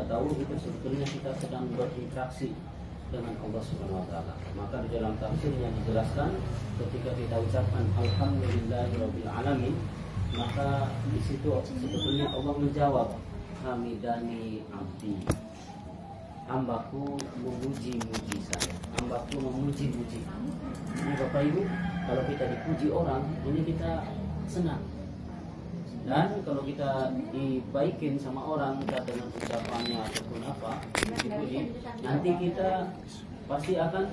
tahu itu sebetulnya kita sedang berinteraksi dengan Allah Subhanahu wa taala. Maka di dalam tafsirnya dijelaskan ketika kita ucapkan alhamdulillahirabbil alamin, maka di situ sebetulnya Allah menjawab, hamidani abdi, hambaku memuji-muji saya, hambaku memuji-muji. Ini Bapak Ibu, kalau kita dipuji orang, ini kita senang. Dan kalau kita dibaikin sama orang, kita dengan ucapannya ataupun apa, dipuji, nanti kita pasti akan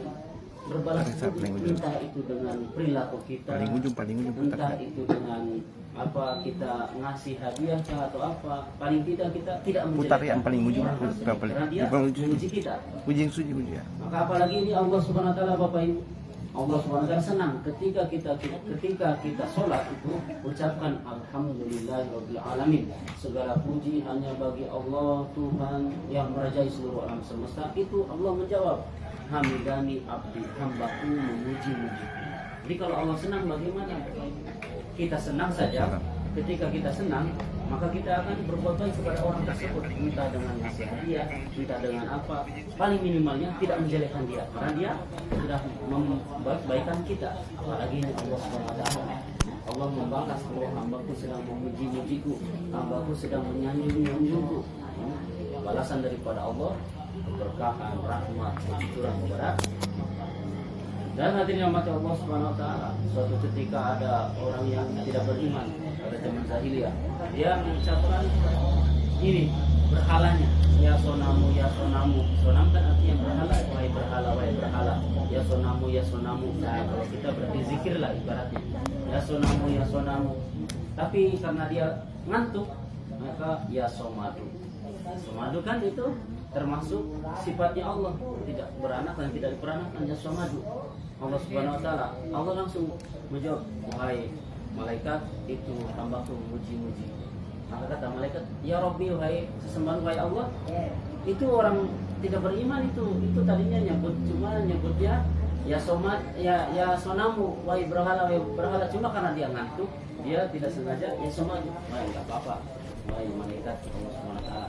berbalas budi, entah itu dengan perilaku kita, entah itu dengan apa kita ngasih hadiah atau apa, paling tidak kita tidak menjadikan karena dia memuji kita. Maka apalagi ini Allah Subhanahu wa taala, Bapak Ibu, Allah Subhanahu wa taala senang ketika kita sholat itu ucapkan alhamdulillahirabbil alamin. Segala puji hanya bagi Allah, Tuhan yang merajai seluruh alam semesta. Itu Allah menjawab, hamidani abdi, hambaku memuji-muji. Jadi kalau Allah senang bagaimana? Kita senang saja. Ketika kita senang, maka kita akan berbuat baik kepada orang tersebut, entah dengan ngasih hadiah, entah dengan apa. Paling minimalnya tidak menjelekkan dia, karena dia sudah membuat kebaikan kita. Apalagi ini Allah SWT. Allah membalas bahwa hambaku sedang memuji-mujiku, hambaku sedang menyanjung-nyanjungku. Balasan daripada Allah, keberkahan, rahmat, curah kepada. Dan hadirin mati Allah Subhanahu wa taala, suatu ketika ada orang yang tidak beriman pada zaman jahiliyah, dia mengucapkan ini berhalanya, ya sonamu, ya sonamu. Sonam kan artinya berhala, wahai berhala, wahai berhala. Ya sonamu, ya sonamu. Nah, kalau kita berarti zikir lah ibaratnya. Ya sonamu, ya sonamu. Tapi karena dia ngantuk, maka ya somadu. Somadu kan itu termasuk sifatnya Allah, tidak beranak dan tidak diperanakan, ya somadu. Allah Subhanahu wa taala, Allah langsung menjawab, wahai malaikat, itu hambaku memuji-muji. Maka kata malaikat, ya Rabbi, wahai sesembahan, wahai Allah. Itu orang tidak beriman itu tadinya nyebutnya ya somad, ya sonamu, wahai berhala, wahai berhala. Cuma karena dia ngantuk, dia tidak sengaja ya somadu. Wahai enggak apa-apa, wahai malaikat Allah Subhanahu wa taala.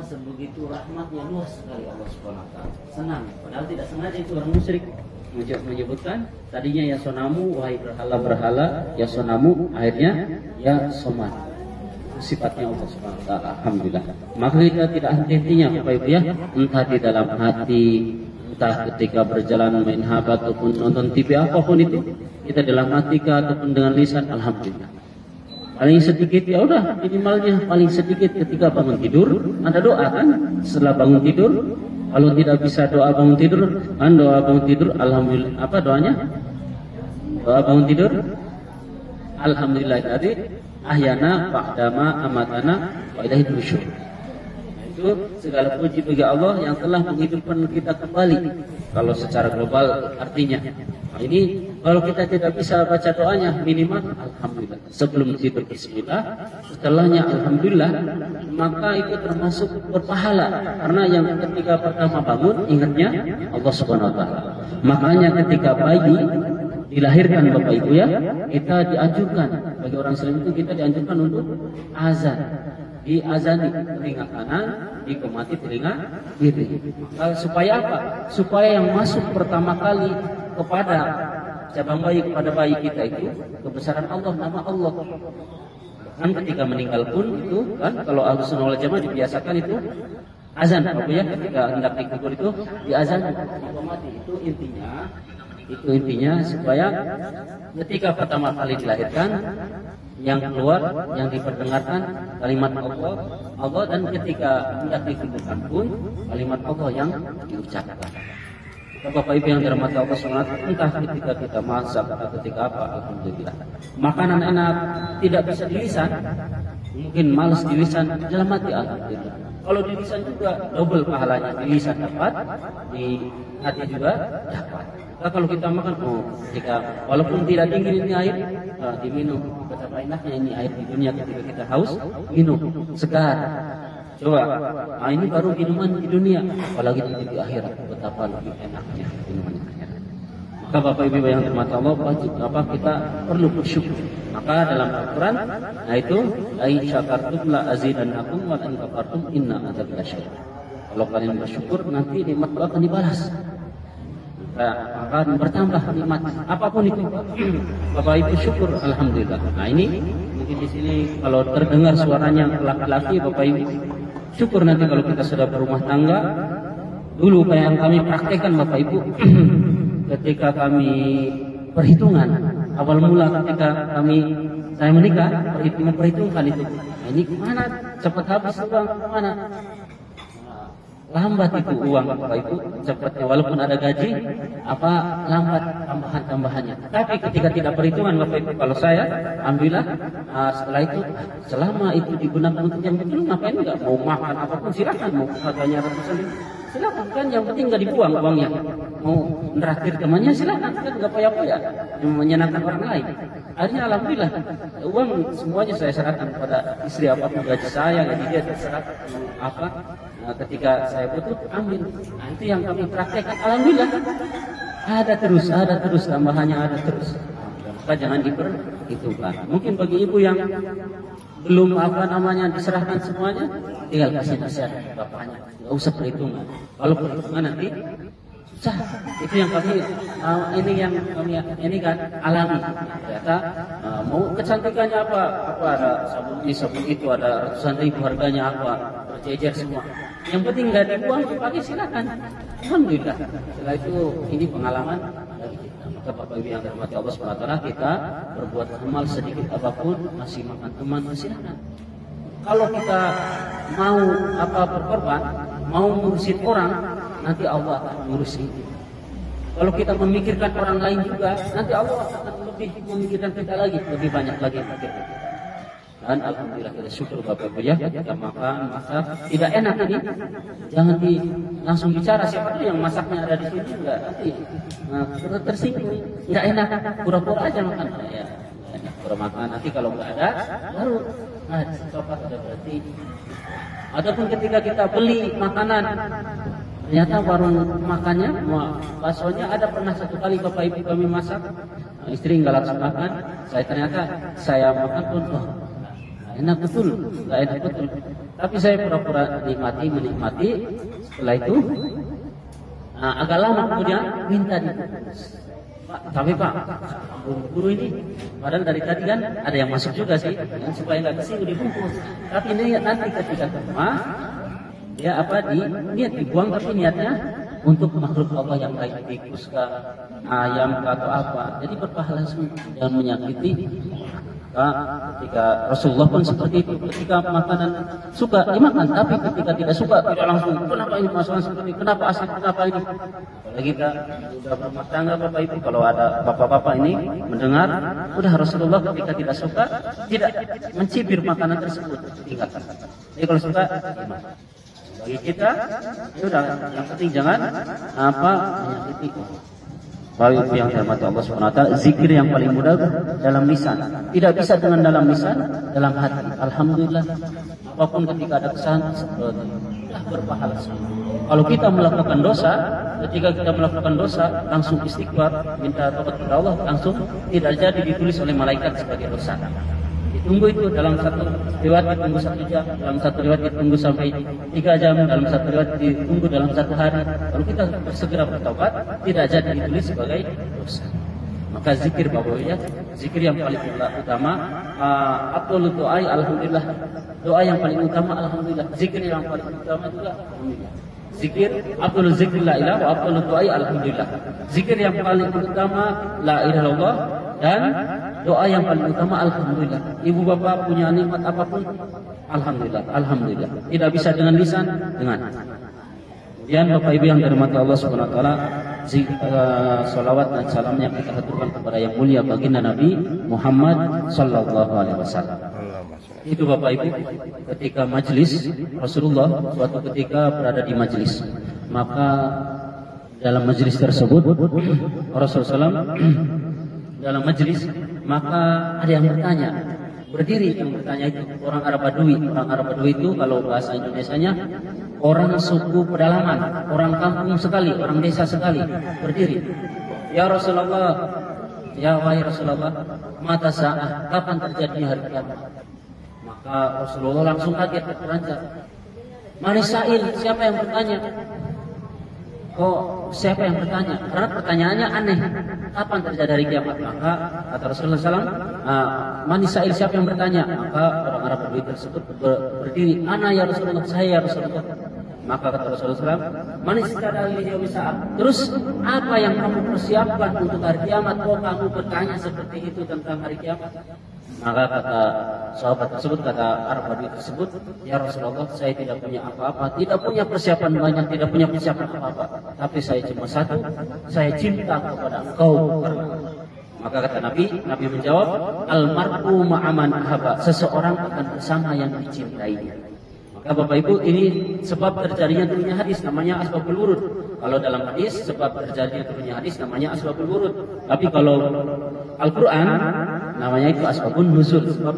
Sebegitu rahmatnya luas sekali Allah Subhanahu wa taala. Senang, padahal tidak sengaja itu orang musyrik menyebutkan tadinya ya sonamu, wahai berhala, ya sonamu, akhirnya ya somad. Sifatnya Allah Subhanahu wa taala. Alhamdulillah. Maka kita tidak henti-hentinya Bapak Ibu ya, entah di dalam hati, entah ketika berjalan main HP ataupun nonton TV, apapun itu, kita dalam hati ataupun dengan lisan, alhamdulillah. Paling sedikit ya udah, minimalnya paling sedikit ketika bangun tidur ada doa kan, setelah bangun tidur. Kalau tidak bisa doa bangun tidur, doa bangun tidur, alhamdulillah. Apa doanya? Doa bangun tidur, alhamdulillah tadi ahyana ba'dama amatana wa ilaihi nusyur. Itu segala puji bagi Allah yang telah menghidupkan kita kembali. Kalau secara global artinya. Nah, ini kalau kita tidak bisa baca doanya, minimal alhamdulillah. Sebelum tidur bismillah, setelahnya alhamdulillah, maka itu termasuk berpahala. Karena yang ketika pertama bangun ingatnya Allah Subhanahu wa taala. Makanya ketika bayi dilahirkan Bapak Ibu ya, kita dianjurkan bagi orang Islam itu kita dianjurkan untuk azan. Diazani telinga kanan, dikomati telinga kiri. Supaya apa? Supaya yang masuk pertama kali kepada cabang bayi, kepada bayi kita itu kebesaran Allah, nama Allah. Kan ketika meninggal pun itu kan, kalau Ahlus Sunnah wal Jamaah dibiasakan itu azan, apa ya, ketika hendak dikubur itu diazan, dikomati. Itu intinya supaya ketika pertama kali dilahirkan, yang keluar, yang diperdengarkan kalimat Allah, dan ketika hendak dikuburkan pun kalimat Allah yang diucapkan. Bapak Ibu yang dirahmati Allah SWT, entah ketika kita masak atau ketika apa, alhamdulillah. Makanan enak tidak bisa di lisan, mungkin malas di lisan, dalam hati alhamdulillah. Kalau di lisan juga double pahalanya, di lisan dapat, di hati juga dapat. Nah, kalau kita makan, ketika walaupun tidak dingin ini air, diminum. Betapa enaknya ini air di dunia ketika kita haus, minum segar. Coba, ini baru minuman di dunia, apalagi nanti di akhirat, betapa lebih enaknya minuman di akhirat. Maka Bapak Ibu yang dirahmati Allah, wajib kita perlu bersyukur. Maka dalam Al-Quran, nah itu ai syakartum la azidannakum wa in kafartum inna adzabi lasyadid. Kalau kalian bersyukur, nanti nikmat Allah akan dibalas. Akan bertambah nikmat apapun itu. Bapak Ibu syukur, alhamdulillah. Nah ini mungkin di sini kalau terdengar suaranya laki-laki, Bapak Ibu syukur nanti kalau kita sudah berumah tangga. Dulu yang kami praktekkan Bapak Ibu, ketika kami perhitungan awal mula ketika saya menikah, memperhitungkan itu. Nah, ini kemana cepat habis uang, kemana? Lambat itu uang Bapak Ibu, cepatnya walaupun ada gaji, lambat tambahannya. Tapi ketika tidak perhitungan Bapak Ibu, kalau saya, alhamdulillah, setelah itu, selama itu digunakan untuk yang betul, ngapain enggak mau makan apapun silakan, mau harganya ratusan ribu, silakan kan, yang penting nggak dibuang uangnya. Mau neraktir temannya silakan, kan nggak payah-payah, yang menyenangkan orang lain. Akhirnya alhamdulillah, uang semuanya saya serahkan kepada istri, apapun gaji saya, gaji dia terserahkan apa. Nah, ketika saya butuh ambil. Nah, itu yang kami praktekkan. Alhamdulillah ada terus tambahannya ada terus. Maka jangan diperhitungkan. Mungkin bagi ibu yang belum diserahkan semuanya, tinggal kasih nasihat bapaknya. Nggak usah perhitungan. Kalau perhitungan nanti susah. Itu yang kami ini kan alami. Ternyata mau kecantikannya apa ada sabun itu ada ratusan ribu harganya berjejer semua. Yang penting nggak dibuang dipakai silakan. Alhamdulillah. Setelah itu ini pengalaman dari kita. Maka Bapak Ibu yang dirahmati Allah SWT, kita berbuat amal sedikit apapun, masih makan teman silakan. Kalau kita mau berkorban, mau ngurusin orang, nanti Allah akan ngurusin. Kalau kita memikirkan orang lain juga, nanti Allah akan lebih memikirkan kita lagi, lebih banyak lagi memikirkan kita. Dan alhamdulillah kita syukur Bapak Ibu ya, kita makan, masak, tidak enak ini, jangan langsung bicara siapa tuh yang masaknya ada di sini, enggak nanti tersinggung, enggak enak, pura-pura aja makan, ya, pura makan. Nanti kalau enggak ada, baru coba sudah berarti. Ataupun ketika kita beli makanan, ternyata warung makannya, baksonya ada pernah satu kali Bapak Ibu kami masak, istri nggak langsung makan, saya makan pun, enak betul, nggak enak betul. Tapi saya pura-pura menikmati. Setelah itu agak lama kemudian minta dibungkus. Pak, tapi Pak, buru-buru ini, padahal dari tadi kan ada yang masuk juga sih, supaya nggak kesini dibungkus. Tapi ini nanti ketika ke rumah, dia niat dibuang, tapi niatnya untuk makhluk Allah yang lain, tikus kah, ayam kah, atau apa. Jadi berpahala semua dan menyakiti. Ketika Rasulullah pun seperti itu, ketika makanan suka dimakan, tapi ketika tidak suka tidak langsung, kenapa ini masalah seperti, kenapa asal, kenapa ini. Apalagi kita sudah berumah tangga Bapak Ibu, kalau ada bapak-bapak ini mendengar, udah Rasulullah ketika tidak suka tidak mencibir makanan tersebut, tinggalkan. Jadi kalau suka dimakan. Bagi kita, sudah yang penting jangan menyakiti. Bapak Ibu yang dirahmati Allah SWT, zikir yang paling mudah dalam lisan. Tidak bisa dengan dalam lisan, dalam hati. Alhamdulillah, apapun ketika ada kesalahan, berpahala semua. Kalau kita melakukan dosa, ketika kita melakukan dosa, langsung istighfar, minta tobat kepada Allah, langsung tidak jadi ditulis oleh malaikat sebagai dosa. Ditunggu itu dalam satu riwayat ditunggu 1 jam, dalam satu riwayat ditunggu sampai 3 jam, dalam satu riwayat ditunggu dalam 1 hari. Kalau kita segera bertobat, tidak jadi ditulis sebagai dosa. Maka zikir Bapak ya, zikir yang paling utama, afdhalul doa alhamdulillah. Doa yang paling utama alhamdulillah. Zikir yang paling utama juga alhamdulillah. Zikir afdhalul zikri la ilaha wa afdhalud doa alhamdulillah. Zikir yang paling utama la ilaha illallah, dan doa yang paling utama alhamdulillah. Ibu bapak punya nikmat apapun, alhamdulillah, alhamdulillah. Tidak bisa dengan lisan, dengan. Kemudian Bapak Ibu yang dirahmati Allah Subhanahu wa taala, salawat dan salamnya kita haturkan kepada yang mulia baginda Nabi Muhammad sallallahu alaihi wasallam. Itu Bapak Ibu, ketika majelis Rasulullah suatu ketika berada di majelis, maka dalam majelis tersebut Rasulullah dalam majelis, maka ada yang bertanya, berdiri yang bertanya itu orang Arab Badui. Orang Arab Badui itu kalau bahasa Indonesianya orang suku pedalaman, orang kampung sekali, orang desa sekali, berdiri. Ya Rasulullah, ya wahai Rasulullah, mata sa'ah, kapan terjadinya hari kiamat? Maka Rasulullah langsung kaget terperanjat. Manis sa'il, siapa yang bertanya? Kok siapa yang bertanya? Karena pertanyaannya aneh. Kapan terjadi hari kiamat? Maka kata Rasulullah SAW, manis sa'il, siapa yang bertanya? Maka orang Arab berdiri tersebut berdiri, ana ya Rasulullah, saya ya Rasulullah. Maka kata Rasulullah SAW, manis kada al saat. Terus apa yang kamu persiapkan untuk hari kiamat? Oh, kamu bertanya seperti itu tentang hari kiamat? Maka kata sahabat tersebut, kata Arab Badui tersebut, ya Rasulullah, saya tidak punya apa-apa, tidak punya persiapan banyak, tidak punya persiapan apa-apa, tapi saya cuma satu, saya cinta kepada engkau. Maka kata Nabi menjawab, almar'u ma'aman ahaba, seseorang akan bersama yang dicintainya. Maka Bapak Ibu, ini sebab terjadinya turunnya hadis namanya asbabul wurud. Kalau dalam hadis sebab terjadinya turunnya hadis namanya asbabul wurud. Tapi kalau Al-Quran namanya itu asbabun nuzul, sebab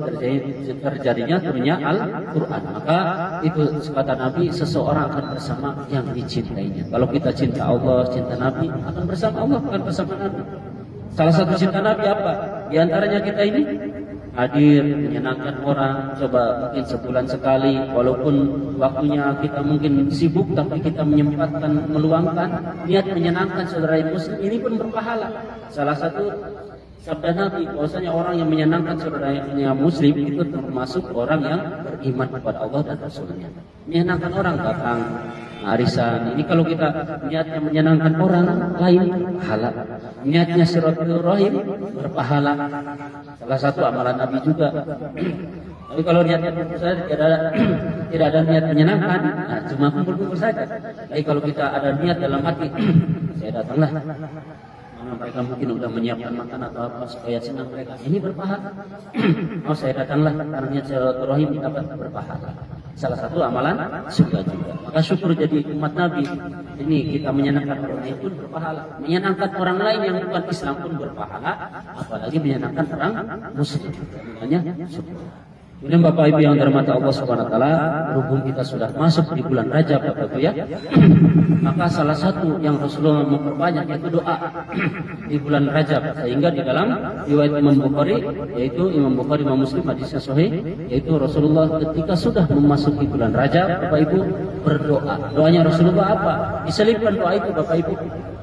terjadinya turunnya Al-Quran. Maka itu kata Nabi, seseorang akan bersama yang dicintainya. Kalau kita cinta Allah, cinta Nabi, akan bersama Allah, akan bersama Nabi. Salah satu cinta Nabi apa? Di antaranya kita ini hadir, menyenangkan orang, coba mungkin sebulan sekali, walaupun waktunya kita mungkin sibuk, tapi kita menyempatkan, meluangkan niat menyenangkan saudara muslim, ini pun berpahala. Salah satu sabda Nabi, bahwasanya orang yang menyenangkan saudaranya muslim itu termasuk orang yang beriman kepada Allah dan Rasulnya. Menyenangkan orang datang arisan, ini kalau kita niatnya menyenangkan orang lain, pahala. Niatnya silaturahim, berpahala. Salah satu amalan Nabi juga. Tapi kalau niatnya saya tidak ada niat menyenangkan, nah cuma kumpul-kumpul saja. Tapi kalau kita ada niat dalam hati, saya datanglah. Mana mereka mungkin sudah menyiapkan makan atau apa supaya senang mereka, ini berpahala. Oh, saya datanglah karena niat silaturahim dapat berpahala. Salah satu amalan surga juga. Maka syukur jadi umat Nabi. Ini kita menyenangkan orang lain pun berpahala. Menyenangkan orang lain yang bukan Islam pun berpahala. Apalagi menyenangkan orang Muslim. Namanya syukur. Kemudian Bapak Ibu yang dirahmati Allah Subhanahu wa taala, berhubung kita sudah masuk di bulan Rajab Bapak Ibu ya. Maka salah satu yang Rasulullah memperbanyak yaitu doa di bulan Rajab, sehingga di dalam riwayat Imam Bukhari, yaitu Imam Bukhari Imam Muslim hadisnya sahih, yaitu Rasulullah ketika sudah memasuki bulan Rajab Bapak Ibu berdoa. Doanya Rasulullah apa? Diselipkan doa itu Bapak Ibu.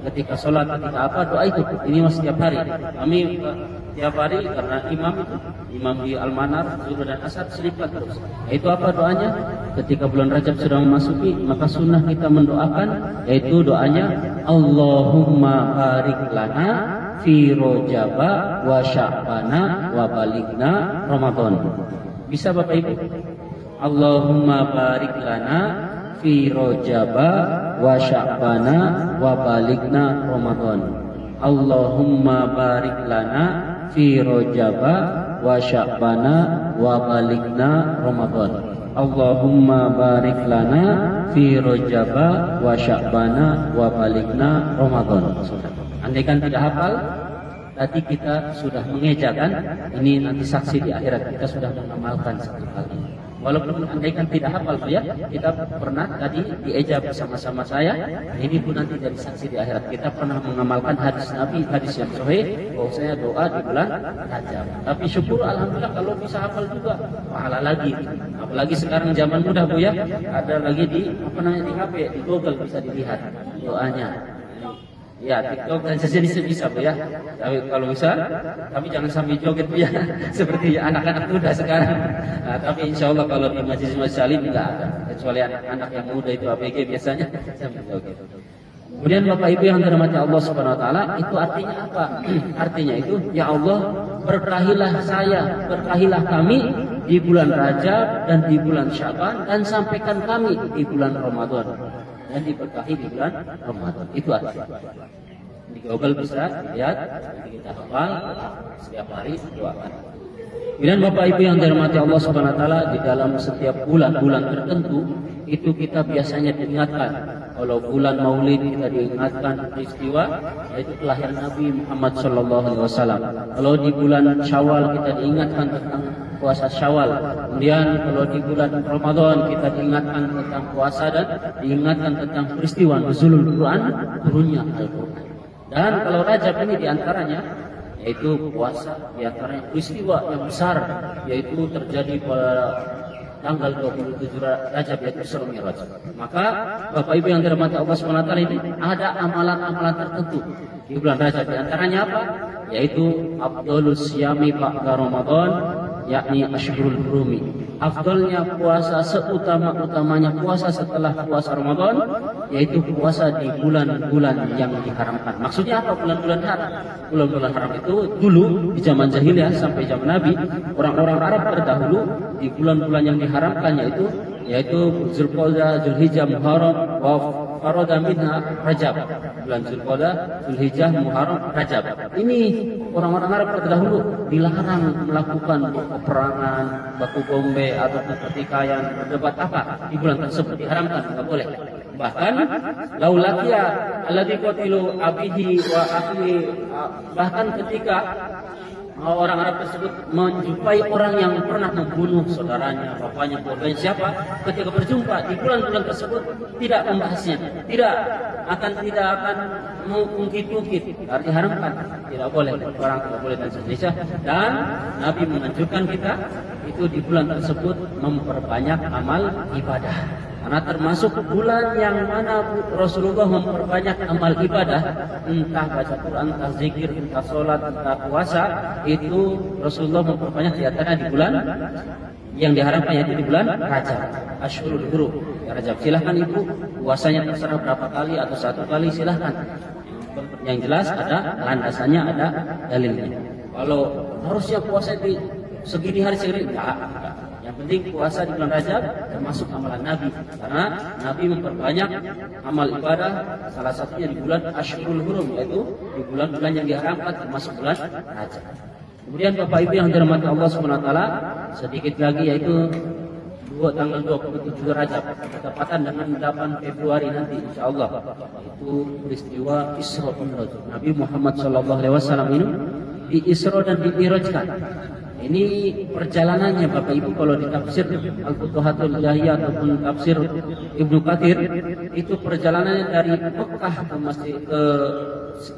Ketika sholat, ketika apa, doa itu. Ini masih setiap hari. Kami tiap hari karena imam di Al-Manar, Zuhur dan Asar selipkan terus. Itu apa doanya? Ketika bulan Rajab sudah memasuki, maka sunnah kita mendoakan, yaitu doanya Allahumma barik lana fi Rajaba wa Sya'bana wa balighna Ramadan. Bisa Bapak Ibu? Allahumma barik lana fi Rajaba wa Sya'bana wa balighna Ramadan. Allahumma barik lana fi Rajaba wa Sya'bana wa balighna Ramadan. Allahumma barik lana fi Rajaba wa Sya'bana wa balighna Ramadan. Andaikan tidak hafal, tadi kita sudah mengejakan, ini nanti saksi di akhirat kita sudah mengamalkan satu kali. Walaupun andaikan tidak hafal ya, kita pernah tadi dieja bersama-sama saya. Ini pun nanti jadi saksi di akhirat. Kita pernah mengamalkan hadis Nabi, hadis yang sahih, bahwasanya doa di bulan Rajab. Tapi syukur alhamdulillah kalau bisa hafal juga, pahala lagi. Apalagi sekarang zaman mudah Bu ya, ada lagi di di HP, di Google bisa dilihat doanya. Ya, TikTok dan sejenisnya bisa Bu ya. Tapi kalau bisa, tapi jangan sampai joget Bu ya. Seperti anak-anak muda sekarang. Nah, tapi insya Allah kalau di majelis salim enggak ada. Kecuali anak-anak yang muda itu ABG biasanya sampai joget. Kemudian Bapak Ibu yang dirahmati Allah Subhanahu wa taala, itu artinya apa? Artinya itu, ya Allah, berkahilah saya, berkahilah kami di bulan Rajab dan di bulan Sya'ban, dan sampaikan kami di bulan Ramadan. Dan diberkahi di bulan Ramadan. Itu artinya. Di Google bisa lihat, kita hafal setiap hari doakan. Kemudian Bapak Ibu yang dirahmati Allah Subhanahu wa taala, di dalam setiap bulan-bulan tertentu itu kita biasanya diingatkan. Kalau bulan Maulid kita diingatkan peristiwa yaitu kelahiran Nabi Muhammad SAW. Kalau di bulan Syawal kita diingatkan tentang puasa Syawal. Kemudian kalau di bulan Ramadan kita diingatkan tentang puasa dan diingatkan tentang peristiwa nuzulul Quran, turunnya Al-Quran. Dan kalau Rajab ini diantaranya yaitu puasa, diantaranya peristiwa yang besar yaitu terjadi pada tanggal 27 Rajab yaitu Isra Mi'raj. Maka Bapak Ibu yang dirahmati Allah SWT ini ada amalan-amalan tertentu di bulan Rajab. Diantaranya apa? Yaitu afdhalus siyami ba'da Ramadan, yakni Ashhurul Hurumi. Afdalnya puasa, seutama-utamanya puasa setelah puasa Ramadan, yaitu puasa di bulan-bulan yang diharamkan. Maksudnya apa bulan-bulan haram? Bulan-bulan haram itu dulu di zaman jahiliyah sampai zaman Nabi, orang-orang Arab terdahulu di bulan-bulan yang diharamkan yaitu Zulqa'dah, Zulhijjah, Muharram, wa farada minha Rajab. Bulan Zulqa'dah, Zulhijjah, Muharram, Rajab. Ini orang-orang Arab terdahulu dilarang melakukan peperangan, baku bombe atau pertikaian, berdebat apa di bulan tersebut, diharamkan, tidak boleh. Bahkan laulakia alladzi qatilu abihi wa akhihi, bahkan ketika orang Arab tersebut menjumpai orang yang pernah membunuh saudaranya, bapaknya, keluarganya, siapa, ketika berjumpa di bulan-bulan tersebut tidak membahasnya, tidak akan mengungkit-ungkit, harus diharamkan, tidak boleh, orang tidak boleh dan seterusnya. Dan Nabi menganjurkan kita itu di bulan tersebut memperbanyak amal ibadah. Karena termasuk bulan yang mana Rasulullah memperbanyak amal ibadah, entah baca Quran, entah zikir, entah sholat, entah puasa, itu Rasulullah memperbanyak di antara di bulan yang diharapkan, yaitu di bulan Rajab, Ashhurul Hurum, Rajab. Silahkan ibu puasanya terserah berapa kali atau satu kali, silahkan. Yang jelas ada landasannya, ada dalilnya. Kalau harusnya puasa di segini hari segini, enggak. Yang penting puasa di bulan Rajab termasuk amalan Nabi, karena Nabi memperbanyak amal ibadah, salah satunya di bulan Ashhurul Hurum, yaitu di bulan-bulan yang diharamkan termasuk bulan Rajab. Kemudian Bapak Ibu yang dirahmati Allah SWT, sedikit lagi yaitu tanggal 27 Rajab bertepatan dengan 8 Februari nanti insyaallah, itu peristiwa Isra Mi'raj. Nabi Muhammad SAW ini di Isra dan di Mi'rajkan. Ini perjalanannya Bapak Ibu, kalau di tafsir Al-Futuhatul Ilahiyah ataupun tafsir Ibnu Katsir, itu perjalanannya dari Mekah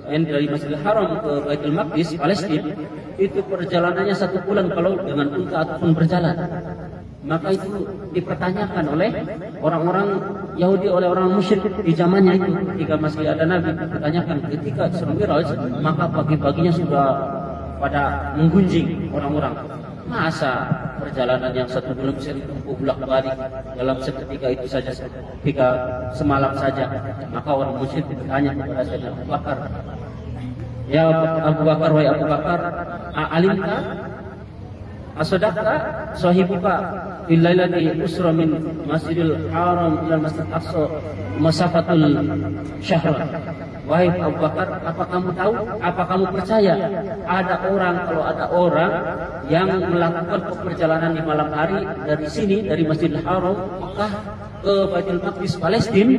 dari Masjidil Haram ke Baitul Maqdis, Palestina, itu perjalanannya 1 bulan kalau dengan unta ataupun berjalan. Maka itu dipertanyakan oleh orang-orang Yahudi, oleh orang musyrik di zamannya itu, ketika masih ada Nabi, dipertanyakan ketika Isra Mi'raj, maka pagi-paginya sudah pada menggunjing orang-orang. Masa perjalanan yang 1 bulan bisa ditempuh bolak-balik dalam seketika itu saja, ketika semalam saja? Maka orang musyrik bertanya kepada Sayyidina Abu Bakar, ya Abu Bakar, wahai Abu Bakar, alimta asodakta sahibuka fil lailati usra min Masjidil Haram ila Masjidil Aqsa masafatul syahr. Wahai Abu Bakar, apa kamu tahu, apa kamu percaya kalau ada orang yang melakukan perjalanan di malam hari dari sini, dari Masjidil Haram Mekah ke Baitul Maqdis Palestina,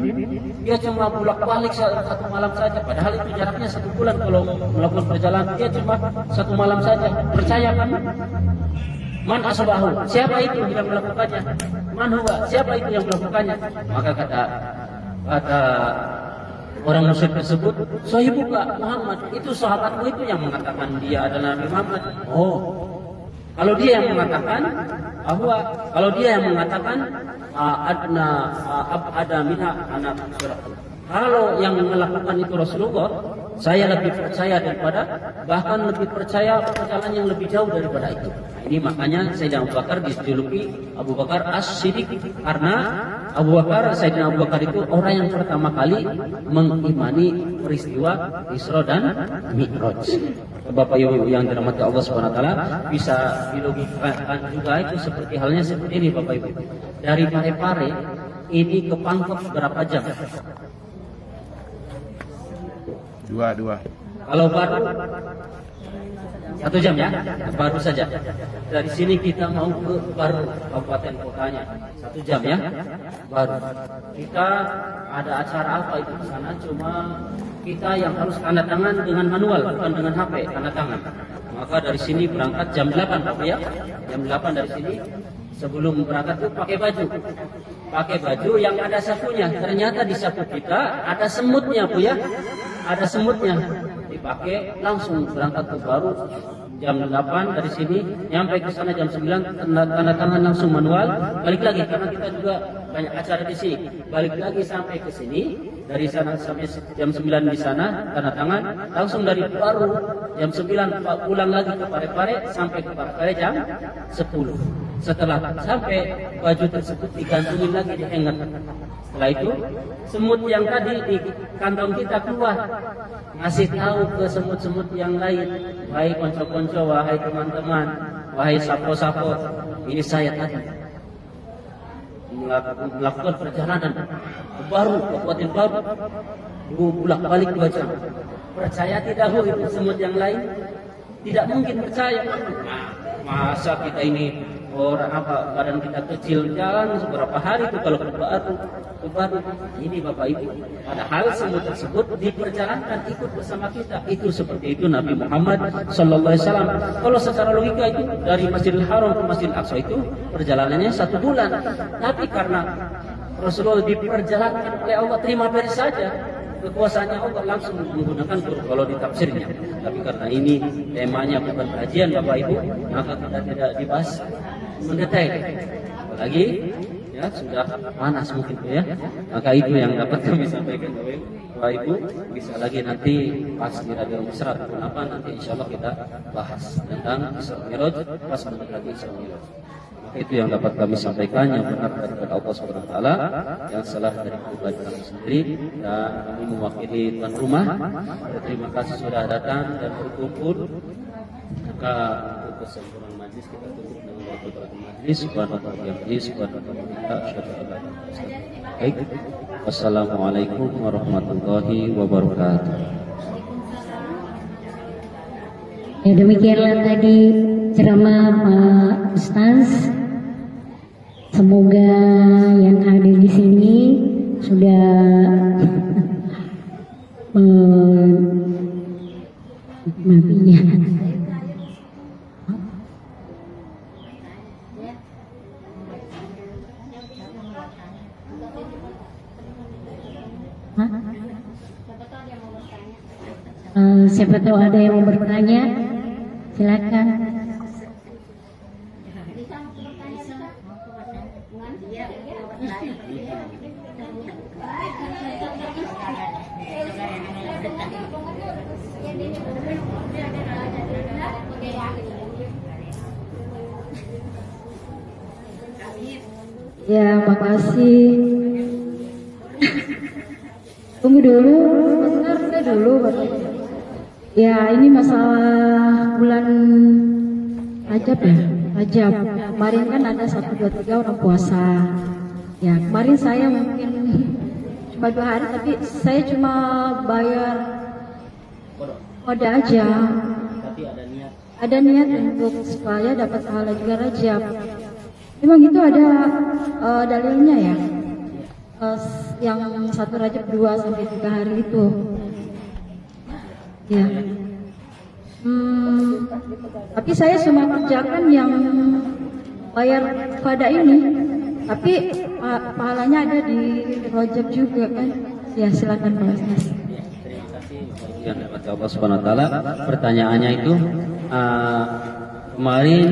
dia cuma bolak-balik 1 malam saja, padahal itu jaraknya 1 bulan. Kalau melakukan perjalanan dia cuma 1 malam saja. Percaya kan? Man asbahu, siapa itu yang melakukannya? Man huwa, siapa itu yang melakukannya? Maka kata orang musyrik tersebut, sahibuka Muhammad, itu sahabatmu itu yang mengatakan dia adalah Nabi Muhammad. Oh, kalau dia yang mengatakan bahwa, kalau dia yang mengatakan ada minha anak surah. Kalau yang melakukan itu Rasulullah, saya lebih percaya daripada, bahkan lebih percaya perjalanan yang lebih jauh daripada itu. Ini makanya Sayyidina Abu Bakar dijuluki Abu Bakar As-Siddiq, karena Sayyidina Abu Bakar itu orang yang pertama kali mengimani peristiwa Isra dan Mi'raj. Bapak Ibu yang dirahmati Allah SWT, bisa dilogikakan juga itu seperti halnya seperti ini Bapak Ibu. Dari Parepare ini ke Pangkep berapa jam? 2. Kalau baru 1 jam ya, baru saja. Dari sini kita mau ke Baru, kabupaten kotanya, 1 jam ya, baru. Kita ada acara apa itu di sana, cuma kita yang harus tanda tangan dengan manual, bukan dengan HP, tanda tangan. Maka dari sini berangkat jam 8 Pak ya, jam 8 dari sini. Sebelum berangkat itu pakai baju yang ada sapunya. Ternyata di sapu kita ada semutnya Bu ya, ada semutnya. dipakai, langsung berangkat ke baru jam 8 dari sini, nyampe ke sana jam 9, tanda tangan langsung manual, balik lagi karena kita juga banyak acara di sini, balik lagi sampai ke sini, dari sana sampai jam 9 di sana, tanda tangan, langsung dari baru jam 9 pulang lagi ke Parepare, sampai ke Parepare jam 10. Setelah sampai baju tersebut digantungin lagi di hanger. Setelah itu semut yang tadi di kantong kita keluar, ngasih tahu ke semut-semut yang lain, wahai konco-konco, wahai teman-teman, wahai sapo-sapo, ini saya tadi melakukan perjalanan baru, kabupaten baru, bolak balik 2 jam. Percaya tidak itu semut yang lain? Tidak mungkin percaya. Masa kita ini orang apa, badan kita kecil, jalan seberapa hari itu kalau ke baru ini Bapak Ibu. Padahal semut tersebut diperjalankan ikut bersama kita. Itu seperti itu Nabi Muhammad sallallahu alaihi wasallam. Kalau secara logika itu dari Masjidil Haram ke Masjidil Aqsa itu perjalanannya 1 bulan. Tapi karena Rasulullah diperjalankan oleh Allah, terima beres saja. Kekuasaannya Allah langsung menggunakan kalau di tafsirnya. Tapi karena ini temanya bukan kajian Bapak Ibu, maka kita tidak dibahas mendetail. Apalagi ya sudah panas mungkin ya. Maka itu yang dapat kami sampaikan Bapak Ibu. Bisa lagi nanti pas di Radio Mesra ataupun apa, nanti insya Allah kita bahas tentang Isra Mi'raj pas mendekati Isra Mi'raj. Itu yang dapat kami sampaikan, yang benar daripada Allah Subhanahu wa taala, yang salah dari pribadi kami sendiri, dan kami mewakili tuan rumah. Terima kasih sudah datang dan berkumpul. Maka untuk kesempurnaan majlis kita tutup dengan doa majlis. Subhanallah yang ini, subhanallah kita. Baik. Wassalamualaikum warahmatullahi wabarakatuh. Ya, demikianlah tadi ceramah Pak Ustaz. Semoga yang hadir di sini sudah menikmatinya. Siapa tahu ada yang mau bertanya, silakan. Ya, makasih. Tunggu dulu, bentar dulu, Bapak. Ya, ini masalah bulan Rajab ya, Rajab. Kemarin kan ada 1, 2, 3 orang puasa. Ya, kemarin saya mungkin cuma 2 hari, tapi saya cuma bayar kode aja. Tapi ada niat untuk supaya dapat pahala juga Rajab. Memang itu ada dalilnya ya. Yang 1 Rajab 2 sampai 3 hari itu. Ya. Tapi saya cuma kerjakan yang bayar pada ini. Tapi pahalanya ada di Rajab juga kan. Ya, silakan Pak Ustaz. Terima kasih yang dapat Allah Subhanahu wa taala. Pertanyaannya itu kemarin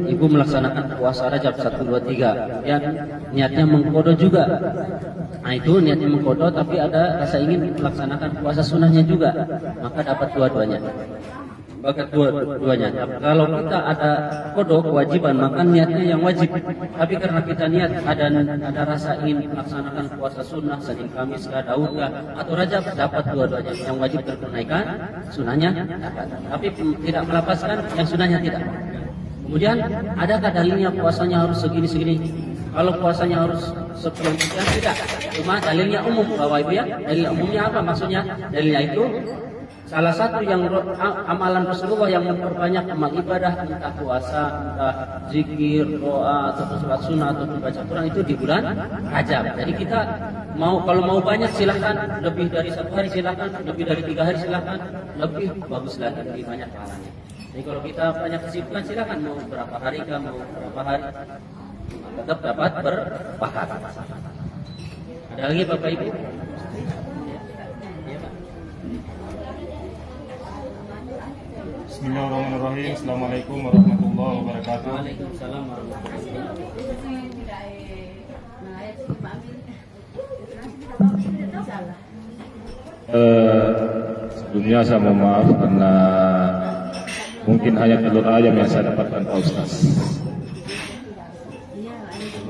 Ibu melaksanakan puasa Rajab 1, 2, 3 ya, niatnya mengkodo juga. Nah itu niatnya mengkodo, tapi ada rasa ingin melaksanakan puasa sunnahnya juga, maka dapat dua-duanya. Dua-duanya. Kalau kita ada kodo kewajiban, maka niatnya yang wajib. Tapi karena kita niat ada rasa ingin melaksanakan puasa sunnah, Senin, Kamis, Daud, atau Rajab, dapat dua-duanya. Yang wajib tertunaikan, sunnahnya dapat. Tapi tidak melepaskan yang sunnahnya tidak. Kemudian adakah dalilnya puasanya harus segini-segini? Kalau puasanya harus sekian tidak. Cuma dalilnya umum Bapak Ibu ya. Dalil umumnya apa maksudnya? Dalilnya itu salah satu yang amalan Rasulullah yang memperbanyak amal ibadah, entah puasa, entah zikir, doa, atau sholat sunnah, atau baca Quran itu di bulan Rajab. Jadi kita kalau mau banyak silahkan, lebih dari 1 hari silahkan, lebih dari 3 hari silahkan, lebih bagus lagi, lebih banyak pahalanya. Jadi kalau kita banyak kesibukan silahkan, mau berapa hari mau berapa hari, tetap dapat berpahala. Ada lagi Bapak Ibu? Bismillahirrahmanirrahim. Assalamualaikum warahmatullahi wabarakatuh. Waalaikumsalam warahmatullahi wabarakatuh. Sebelumnya saya mohon maaf karena mungkin hanya telur ayam yang saya dapatkan Pak Ustaz.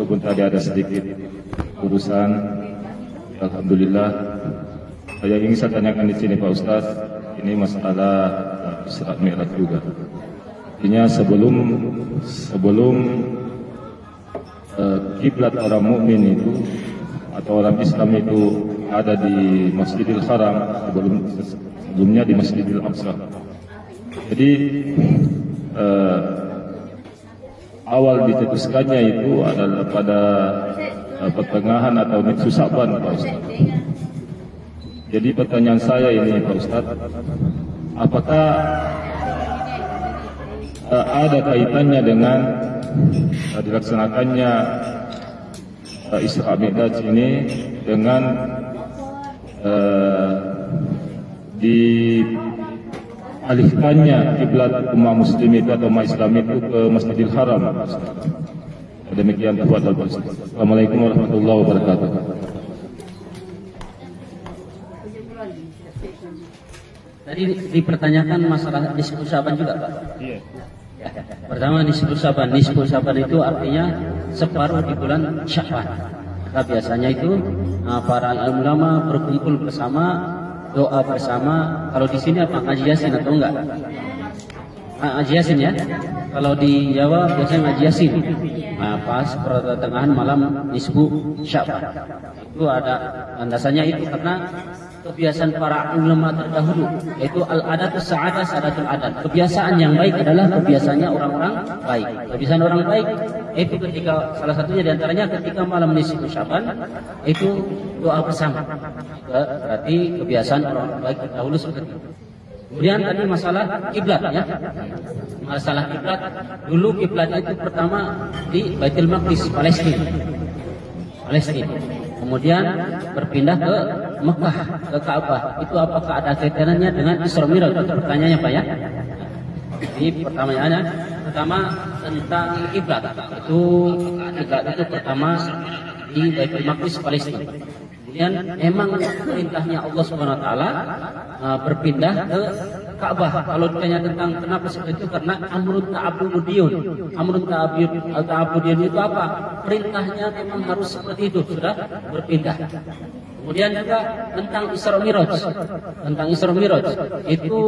Walaupun tadi ada sedikit urusan, alhamdulillah. Saya ingin saya tanyakan di sini Pak Ustaz, ini masalah Isra Mi'raj juga. Artinya sebelum kiblat orang mukmin itu atau orang Islam itu ada di Masjidil Haram, sebelumnya di Masjidil Aqsa. Jadi awal dicetuskannya itu adalah pada pertengahan atau nisfu Sya'ban Pak Ustaz. Jadi pertanyaan saya ini Pak Ustaz, apakah ada kaitannya dengan dilaksanakannya Isra Mi'raj ini dengan dialihkannya kiblat umat muslim itu atau umat Islam itu ke Masjidil Haram. Demikian tafadhal Pak Ustaz. Assalamualaikum warahmatullahi wabarakatuh. Tadi dipertanyakan masalah nisfu Sya'ban juga, Pak? Iya. Pertama nisfu Sya'ban. Nisfu Sya'ban itu artinya separuh di bulan Sya'ban. Maka biasanya itu para ulama berkumpul bersama, doa bersama. Kalau di sini apa ngaji Yasin atau enggak? Ngaji Yasin ya. Kalau di Jawa biasanya ngaji Yasin. Pas pertengahan malam nisfu Sya'ban. Itu ada landasannya itu karena kebiasaan para ulama terdahulu, yaitu al-adatus sa'adah sa'adatul adat. Kebiasaan yang baik adalah kebiasaannya orang-orang baik. Kebiasaan orang baik itu ketika salah satunya diantaranya ketika malam nisfu Sya'ban itu doa bersama. Berarti kebiasaan orang baik terdahulu seperti itu. Kemudian tadi masalah kiblat ya. Masalah kiblat, dulu kiblatnya itu pertama di Baitul Maqdis, Palestina. Kemudian berpindah ke Mekah, ke Ka'bah. Itu apakah ada kaitannya dengan Isra Mi'raj? Itu pertanyaannya Pak ya. Jadi pertanyaannya pertama tentang kiblat. Itu kiblat itu pertama di Baitul Maqdis, Palestina. Kemudian emang perintahnya Allah Subhanahu wa taala berpindah ke Ka'bah. Kalau ditanya tentang kenapa seperti itu, karena amrun ta'abudiyun. Amrun ta'abudiyun itu apa? Perintahnya memang harus seperti itu, sudah berpindah. Kemudian juga tentang Isra Mi'raj. Tentang Isra Mi'raj itu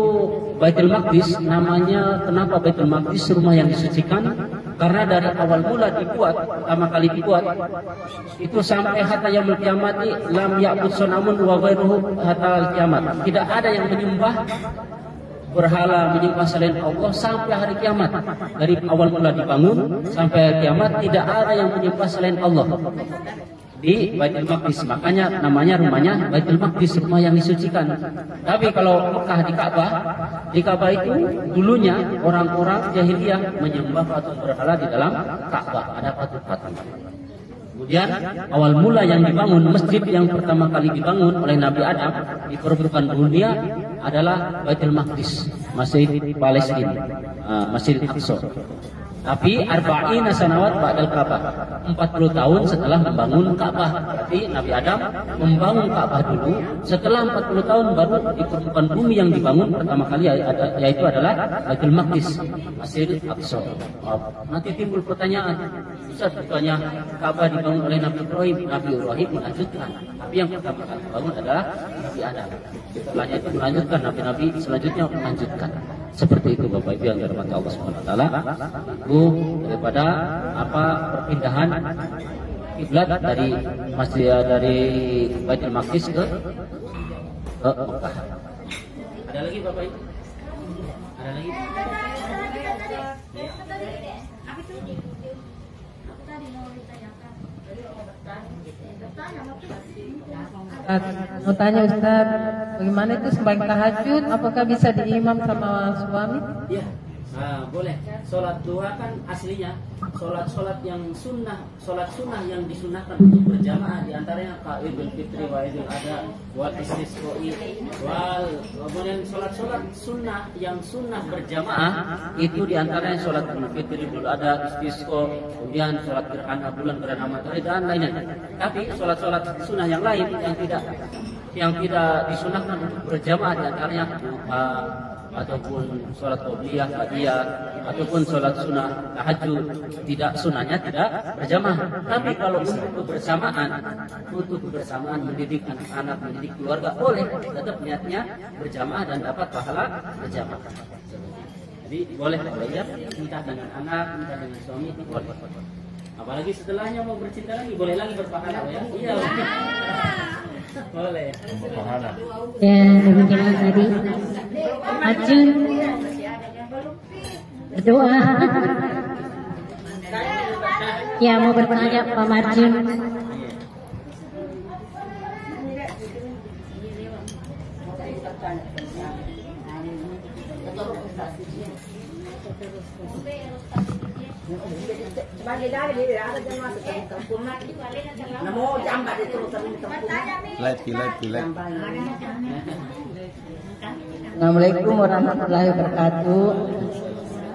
Baitul Maqdis, namanya kenapa Baitul Maqdis, rumah yang disucikan? Karena dari awal mula dibuat, pertama kali dibuat itu sampai hatta yaumil qiyamati lam ya'bud sunamun wa ghairuhu hatta kiamat. Tidak ada yang menyembah berhala, menyembah selain Allah sampai hari kiamat. Dari awal mula dibangun sampai kiamat tidak ada yang menyembah selain Allah di Baitul Maqdis. Makanya namanya rumahnya Baitul Maqdis, rumah yang disucikan. Tapi kalau Mekah di Ka'bah itu dulunya orang-orang jahiliyah menyembah patung berhala di dalam Ka'bah, ada patung-patung. Kemudian awal mula yang dibangun, masjid yang pertama kali dibangun oleh Nabi Adam di permukaan dunia adalah Baitul Maqdis, Masjid Palestina, Masjid Aqsa. Tapi arba'ina sanawat ba'dal Ka'bah, 40 tahun setelah membangun Ka'bah. Berarti Nabi Adam membangun Ka'bah dulu, setelah 40 tahun baru di permukaan bumi yang dibangun pertama kali yaitu adalah Baitul Maqdis, Masjid Aqsa. Nanti timbul pertanyaan, Ustaz, bukannya Ka'bah dibangun oleh Nabi Ibrahim melanjutkan, tapi yang pertama kali dibangun adalah Nabi Adam. Setelahnya itu melanjutkan, nabi-nabi selanjutnya melanjutkan. Seperti itu Bapak Ibu yang dirahmati Allah Subhanahu wa taala. Itu daripada perpindahan kiblat dari Baitul Maqdis ke Mekah. Ada lagi Bapak Ibu? Ada lagi? Mau tanya Ustaz, bagaimana itu sembahyang tahajud? Apakah bisa diimam sama suami? Iya, Nah, boleh. Sholat duha kan aslinya sholat yang sunnah, sholat sunnah yang disunahkan untuk berjamaah, diantaranya Idul Fitri wa Idul Adha wal istisqa'i wal, kemudian sholat sunnah yang sunnah berjamaah itu diantaranya sholat Idul Fitri, Idul Adha, istisqa, kemudian sholat gerhana bulan, gerhana matahari dan lainnya. Tapi sholat sunnah yang lain yang tidak disunahkan untuk berjamaah, diantaranya ataupun sholat qobliyah, ba'diyah, ataupun sholat sunnah tahajud, tidak sunnahnya tidak berjamaah. Tapi kalau untuk kebersamaan mendidik anak-anak, mendidik keluarga, boleh tetap niatnya berjamaah dan dapat pahala berjamaah. Jadi boleh ya, entah dengan anak, entah dengan suami, boleh. Apalagi setelahnya mau bercinta lagi, boleh lagi berpahala ya. Iya. Boleh. Ya, demikianlah tadi. Ajun berdoa. Ya, mau bertanya Pak Marjun. Assalamualaikum warahmatullahi wabarakatuh.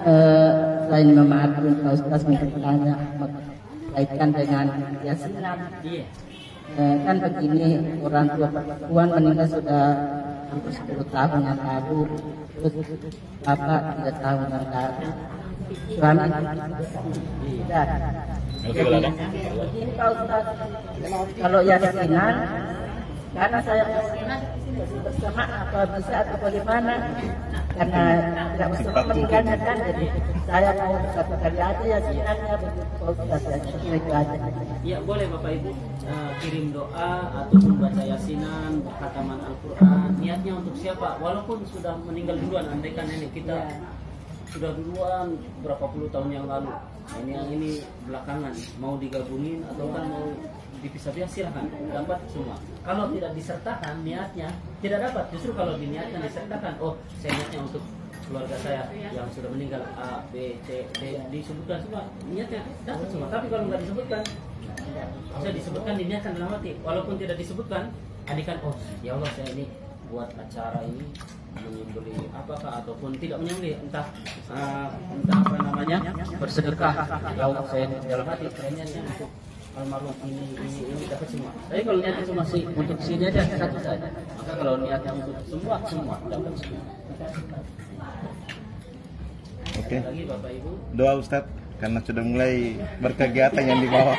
Selain memaafkan Pak Ustaz bertanya berkaitan dengan yasinan. Kan begini, orang tua perempuan meninggal sudah hampir 10 tahun yang lalu, terus bapak 3 tahun yang lalu, suami tidak. Begini Pak Ustaz, kalau yasinan, karena saya bersama apa bisa atau bagaimana, karena tidak bisa meninggalnya kan, jadi saya mau satu kali aja yasinannya begitu Pak Ustaz, ya itu aja. Ya boleh Bapak Ibu kirim doa ataupun baca yasinan, khataman Al-Quran. Niatnya untuk siapa? Walaupun sudah meninggal duluan, andaikan nenek kita sudah duluan berapa puluh tahun yang lalu. Ini belakangan mau digabungin atau kan mau dipisah-pisah, silahkan, dapat semua. Kalau tidak disertakan niatnya tidak dapat. Justru kalau diniatkan disertakan, oh saya niatnya untuk keluarga saya yang sudah meninggal A, B, C, D, disebutkan semua, niatnya dapat semua. Tapi kalau nggak disebutkan, saya disebutkan diniatkan dalam hati, walaupun tidak disebutkan, adikan, oh ya Allah saya ini buat acara ini menyembelih apakah ataupun tidak menyembelih, entah apa namanya, bersedekah, ya Allah saya dalam hati niatnya untuk almarhum ini dapat semua. Tapi kalau niatnya cuma untuk sini aja satu saja, maka kalau niatnya untuk semua dapat semua. Oke. Lagi Bapak Ibu. Doa Ustaz karena sudah mulai berkegiatan yang di bawah.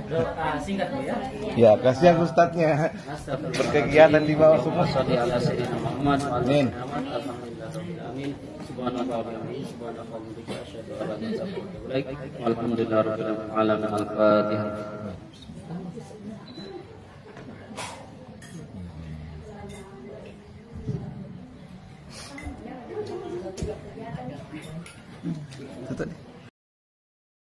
Doa singkat Bu ya. Ya, kasihan Ustaznya. Berkegiatan di bawah semua. Amin. Alhamdulillahirobbilalamin. Al-Fatihah. Tutup.